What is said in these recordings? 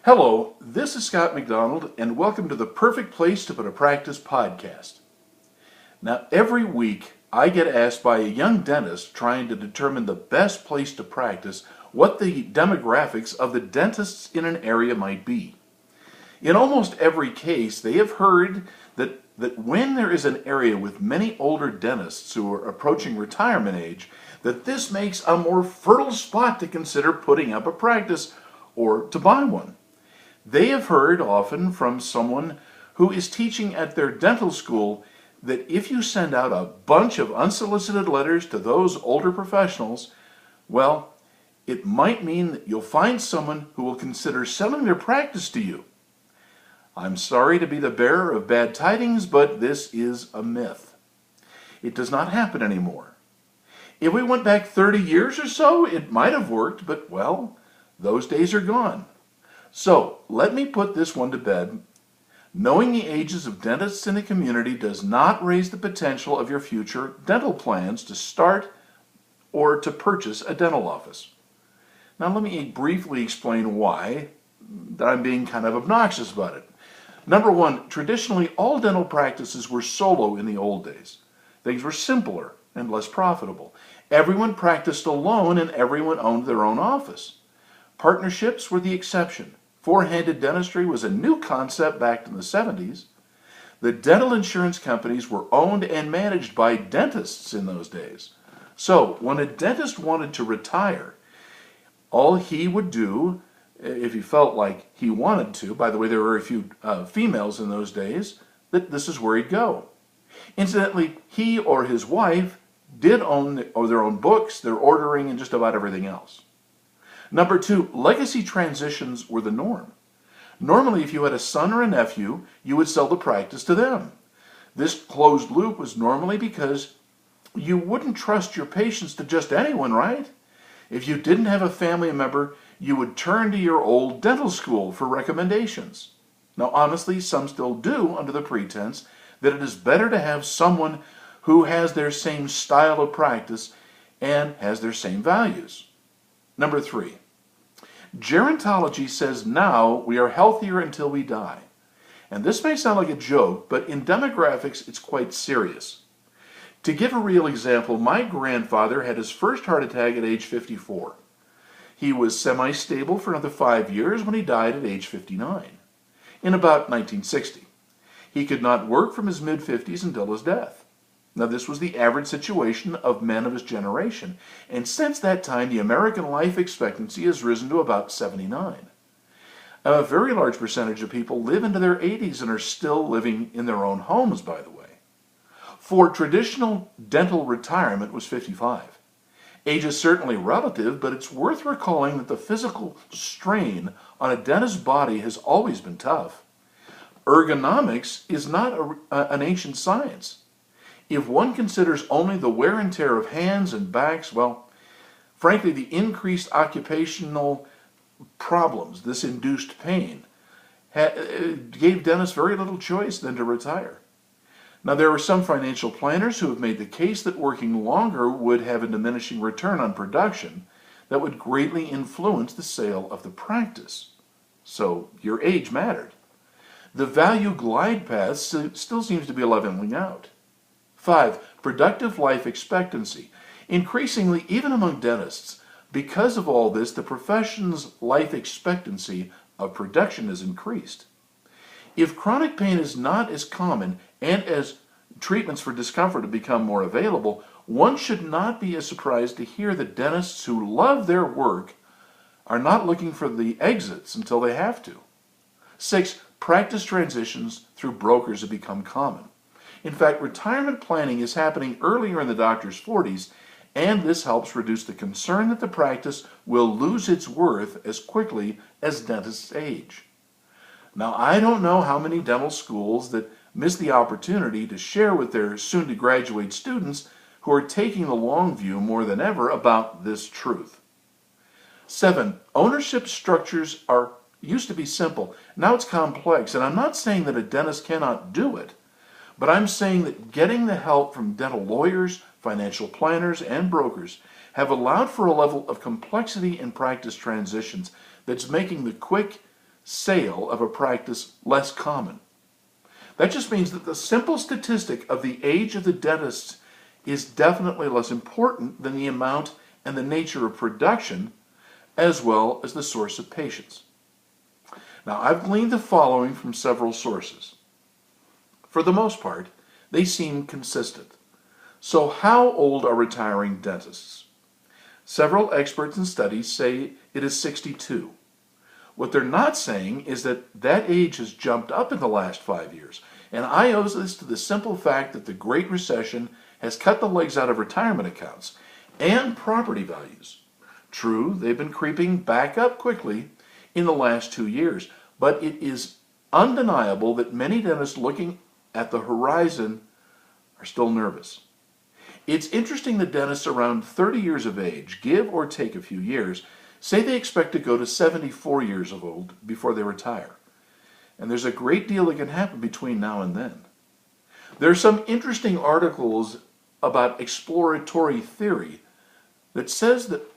Hello, this is Scott McDonald, and welcome to the Perfect Place to Put a Practice podcast. Now, every week I get asked by a young dentist trying to determine the best place to practice what the demographics of the dentists in an area might be. In almost every case, they have heard that when there is an area with many older dentists who are approaching retirement age, that this makes a more fertile spot to consider putting up a practice or to buy one. They have heard often from someone who is teaching at their dental school that if you send out a bunch of unsolicited letters to those older professionals, well, it might mean that you'll find someone who will consider selling their practice to you. I'm sorry to be the bearer of bad tidings, but this is a myth. It does not happen anymore. If we went back 30 years or so, it might have worked, but well, those days are gone. So, let me put this one to bed. Knowing the ages of dentists in a community does not raise the potential of your future dental plans to start or to purchase a dental office. Now, let me briefly explain why that I'm being kind of obnoxious about it. Number one, traditionally all dental practices were solo in the old days. Things were simpler and less profitable. Everyone practiced alone and everyone owned their own office. Partnerships were the exception. Four-handed dentistry was a new concept back in the 70s. The dental insurance companies were owned and managed by dentists in those days. So, when a dentist wanted to retire, all he would do, if he felt like he wanted to, by the way, there were very few females in those days, that this is where he'd go. Incidentally, he or his wife did own their own books, their ordering, and just about everything else. Number two, legacy transitions were the norm. Normally, if you had a son or a nephew, you would sell the practice to them. This closed loop was normally because you wouldn't trust your patients to just anyone, right? If you didn't have a family member, you would turn to your old dental school for recommendations. Now, honestly, some still do under the pretense that it is better to have someone who has their same style of practice and has their same values. Number three, gerontology says now we are healthier until we die. And this may sound like a joke, but in demographics it's quite serious. To give a real example, my grandfather had his first heart attack at age 54. He was semi-stable for another 5 years when he died at age 59, in about 1960. He could not work from his mid-50s until his death. Now, this was the average situation of men of his generation, and since that time, the American life expectancy has risen to about 79. A very large percentage of people live into their 80s and are still living in their own homes, by the way. For traditional dental retirement was 55. Age is certainly relative, but it's worth recalling that the physical strain on a dentist's body has always been tough. Ergonomics is not an ancient science. If one considers only the wear and tear of hands and backs, well, frankly, the increased occupational problems, this induced pain, gave dentists very little choice than to retire. Now, there are some financial planners who have made the case that working longer would have a diminishing return on production that would greatly influence the sale of the practice. So, your age mattered. The value glide path still seems to be leveling out. 5. Productive life expectancy. Increasingly, even among dentists, because of all this, the profession's life expectancy of production has increased. If chronic pain is not as common and as treatments for discomfort have become more available, one should not be as surprised to hear that dentists who love their work are not looking for the exits until they have to. 6. Practice transitions through brokers have become common. In fact, retirement planning is happening earlier in the doctor's 40s, and this helps reduce the concern that the practice will lose its worth as quickly as dentists age. Now, I don't know how many dental schools that miss the opportunity to share with their soon-to-graduate students who are taking the long view more than ever about this truth. 7. Ownership structures used to be simple. Now it's complex, and I'm not saying that a dentist cannot do it. But I'm saying that getting the help from dental lawyers, financial planners, and brokers have allowed for a level of complexity in practice transitions that's making the quick sale of a practice less common. That just means that the simple statistic of the age of the dentists is definitely less important than the amount and the nature of production, as well as the source of patients. Now, I've gleaned the following from several sources. For the most part, they seem consistent. So how old are retiring dentists? Several experts and studies say it is 62. What they're not saying is that that age has jumped up in the last 5 years. And I owe this to the simple fact that the Great Recession has cut the legs out of retirement accounts and property values. True, they've been creeping back up quickly in the last 2 years, but it is undeniable that many dentists looking at the horizon are still nervous. It's interesting that dentists around 30 years of age, give or take a few years, say they expect to go to 74 years old before they retire. And there's a great deal that can happen between now and then. There are some interesting articles about exploratory theory that says that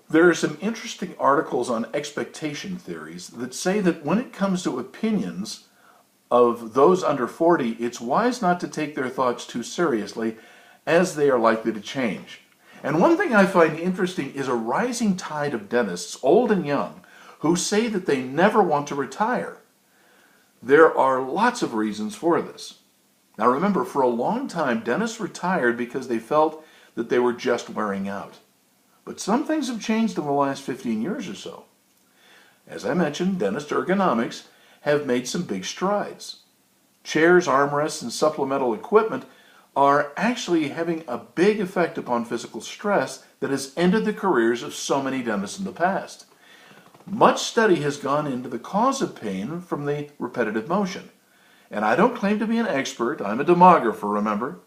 there are some interesting articles on expectation theories that say that when it comes to opinions of those under 40, it's wise not to take their thoughts too seriously, as they are likely to change. And one thing I find interesting is a rising tide of dentists, old and young, who say that they never want to retire. There are lots of reasons for this. Now remember, for a long time, dentists retired because they felt that they were just wearing out. But some things have changed in the last 15 years or so. As I mentioned, dentist ergonomics have made some big strides. Chairs, armrests, and supplemental equipment are actually having a big effect upon physical stress that has ended the careers of so many dentists in the past. Much study has gone into the cause of pain from the repetitive motion. And I don't claim to be an expert, I'm a demographer, remember?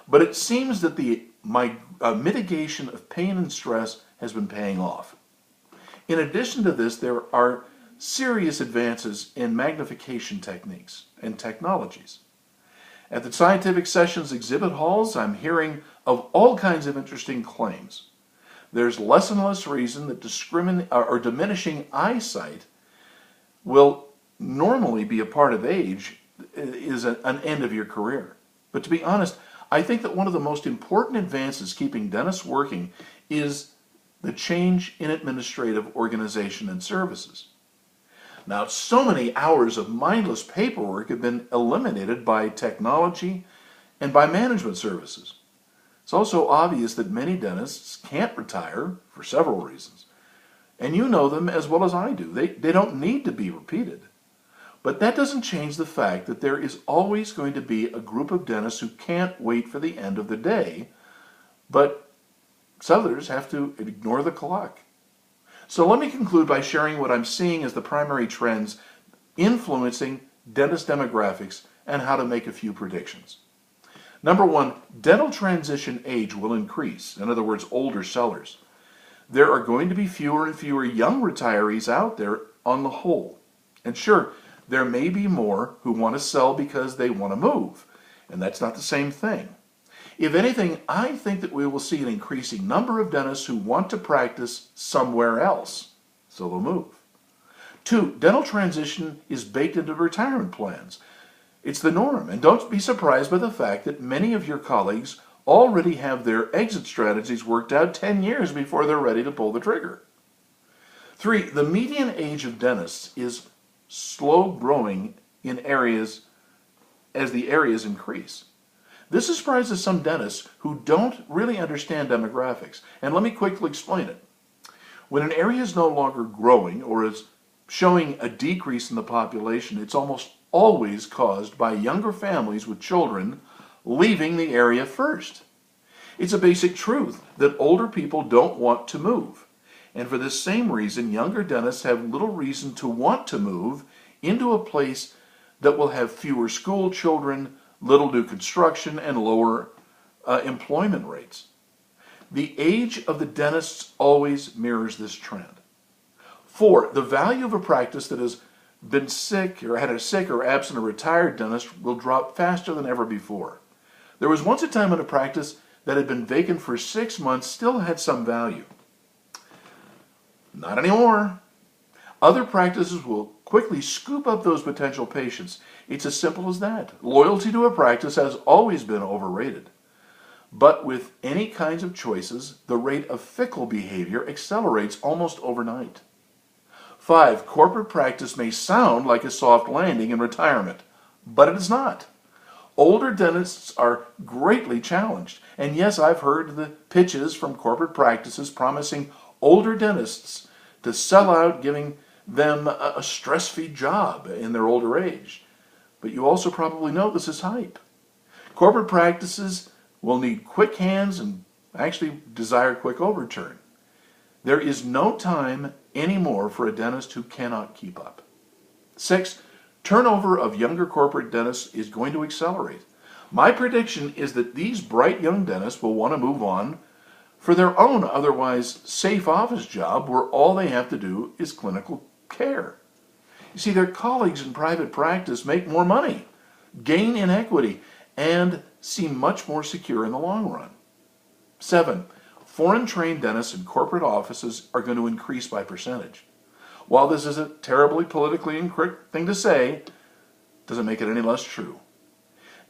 But it seems that the mitigation of pain and stress has been paying off. In addition to this, there are serious advances in magnification techniques and technologies. At the scientific sessions exhibit halls, I'm hearing of all kinds of interesting claims. There's less and less reason that diminishing eyesight will normally be a part of age, is an end of your career. But to be honest, I think that one of the most important advances keeping dentists working is the change in administrative organization and services. Now, so many hours of mindless paperwork have been eliminated by technology and by management services. It's also obvious that many dentists can't retire for several reasons. And you know them as well as I do. They don't need to be repeated. But that doesn't change the fact that there is always going to be a group of dentists who can't wait for the end of the day, but others have to ignore the clock. So let me conclude by sharing what I'm seeing as the primary trends influencing dentist demographics and how to make a few predictions. Number one, dental transition age will increase. In other words, older sellers. There are going to be fewer and fewer young retirees out there on the whole. And sure, there may be more who want to sell because they want to move, and that's not the same thing. If anything, I think that we will see an increasing number of dentists who want to practice somewhere else, so they'll move. Two, dental transition is baked into retirement plans. It's the norm, and don't be surprised by the fact that many of your colleagues already have their exit strategies worked out 10 years before they're ready to pull the trigger. Three, the median age of dentists is slow growing in areas as the areas increase. This surprises some dentists who don't really understand demographics, and let me quickly explain it. When an area is no longer growing or is showing a decrease in the population, it's almost always caused by younger families with children leaving the area first. It's a basic truth that older people don't want to move. And for this same reason, younger dentists have little reason to want to move into a place that will have fewer school children, little new construction, and lower employment rates. The age of the dentists always mirrors this trend. Four, the value of a practice that is been sick or had a sick or absent or retired dentist will drop faster than ever before. There was once a time when a practice that had been vacant for 6 months still had some value. Not anymore. Other practices will quickly scoop up those potential patients. It's as simple as that. Loyalty to a practice has always been overrated. But with any kinds of choices, the rate of fickle behavior accelerates almost overnight. 5, corporate practice may sound like a soft landing in retirement, but it is not. Older dentists are greatly challenged, and yes, I've heard the pitches from corporate practices promising older dentists to sell out, giving them a stress-free job in their older age. But you also probably know this is hype. Corporate practices will need quick hands and actually desire quick overturn. There is no time anymore for a dentist who cannot keep up. 6, turnover of younger corporate dentists is going to accelerate. My prediction is that these bright young dentists will want to move on for their own otherwise safe office job where all they have to do is clinical care. You see, their colleagues in private practice make more money, gain in equity, and seem much more secure in the long run. 7, foreign-trained dentists in corporate offices are going to increase by percentage. While this is a terribly politically incorrect thing to say, doesn't make it any less true.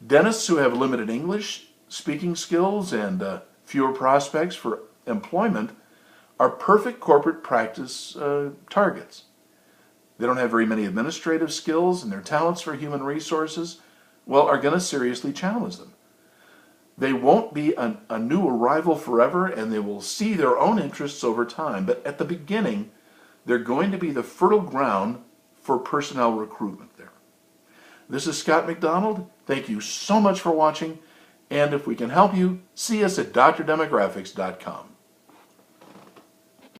Dentists who have limited English speaking skills and fewer prospects for employment are perfect corporate practice targets. They don't have very many administrative skills, and their talents for human resources, well, are going to seriously challenge them. They won't be a new arrival forever, and they will see their own interests over time, but at the beginning, they're going to be the fertile ground for personnel recruitment there. This is Scott McDonald. Thank you so much for watching, and if we can help you, see us at DrDemographics.com.